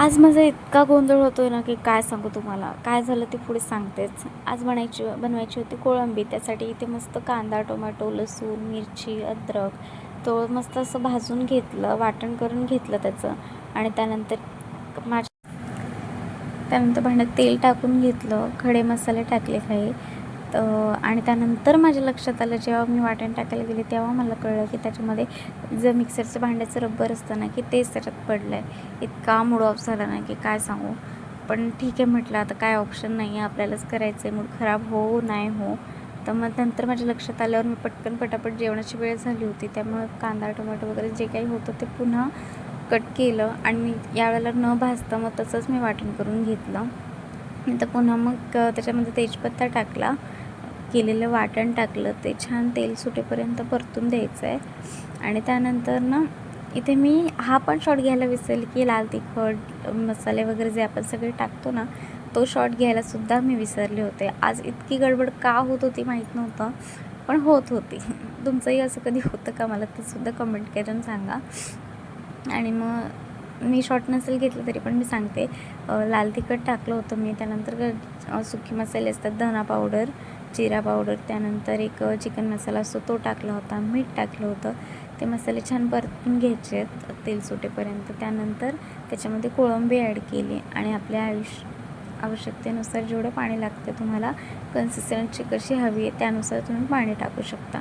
आज माझा इतका गोंधळ होतोय ना की काय सांगू तुम्हाला. काय झालं ते पुढे सांगतेच. आज बनवायची होती कोळंबी. त्यासाठी इथे मस्त कांदा, टोमॅटो, लसूण, मिरची, अद्रक तो मस्त असं भाजून घेतलं, वाटण करून घेतलं त्याचं. आणि त्यानंतर भांड्यात तेल टाकून घेतलं, खडे मसाले टाकले काही. आणि त्यानंतर माझ्या लक्षात आलं, जेव्हा मी वाटण टाकायला गेले तेव्हा मला कळलं की त्याच्यामध्ये जे मिक्सरचं भांड्याचं रब्बर असतं ना की तेच त्याच्यात पडलं आहे. इतका मूड ऑफ झाला ना की काय सांगू. पण ठीक आहे म्हटलं, आता काय ऑप्शन नाही आहे, आपल्यालाच करायचं आहे. मूड खराब हो नाही हो. तर मग नंतर माझ्या लक्षात आल्यावर मी पटकन पटापट, जेवणाची वेळ झाली होती त्यामुळं कांदा टोमॅटो वगैरे जे काही होतं ते पुन्हा कट केलं. आणि यावेळेला न भाजता मग तसंच मी वाटण करून घेतलं. नंतर पुन्हा मग त्याच्यामध्ये तेजपत्ता टाकला, केलेलं वाटण टाकलं, ते छान तेल सुटेपर्यंत परतून द्यायचं आहे. आणि त्यानंतर ना इथे मी हा पण शॉट घ्यायला विसरले की लाल तिखट मसाले वगैरे जे आपण सगळे टाकतो ना, तो शॉट घ्यायलासुद्धा मी विसरले होते. आज इतकी गडबड का होत होती माहीत नव्हतं, पण होत होती. तुमचंही असं कधी होतं का, मला ते सुद्धा कमेंट करून सांगा. आणि मग मी शॉर्ट नसेल घेतलं तरी पण मी सांगते, लाल तिखट टाकलं होतं मी. त्यानंतर सुकी मसाले असतात, धना पावडर, जिरा पावडर, त्यानंतर एक चिकन मसाला असतो तो टाकला होता, मीठ टाकलं होतं. ते मसाले छान परतून घ्यायचे आहेत तेल सुटेपर्यंत. त्यानंतर त्याच्यामध्ये कोळंबी ॲड केली आणि आपल्या आवश्यकतेनुसार जेवढं पाणी लागतं, तुम्हाला कन्सिस्टन्सी कशी हवी आहे त्यानुसार तुम्ही पाणी टाकू शकता.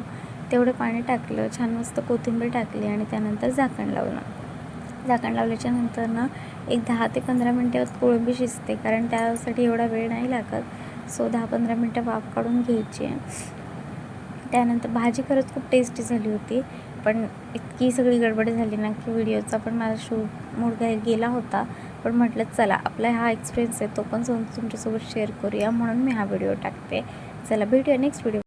तेवढं पाणी टाकलं, छान मस्त कोथिंबीर टाकली आणि त्यानंतर झाकण लावलं. झाकण लावल्याच्या नंतर ना एक 10 ते 15 मिनटं कोळंबी शिजते, कारण त्यासाठी एवढा वेळ नाही लागत. सो 10-15 मिनटं वाफ काढून घ्यायची. त्यानंतर भाजी खरंच खूप टेस्टी झाली होती, पण इतकी सगळी गडबड झाली ना की व्हिडिओचा पण माझा मूड गेला होता. पण म्हटलं चला, आपला हा एक्सपिरियन्स आहे तो पण तुमच्यासोबत शेअर करूया, म्हणून मी हा व्हिडिओ टाकते. चला, भेटूया नेक्स्ट व्हिडिओ.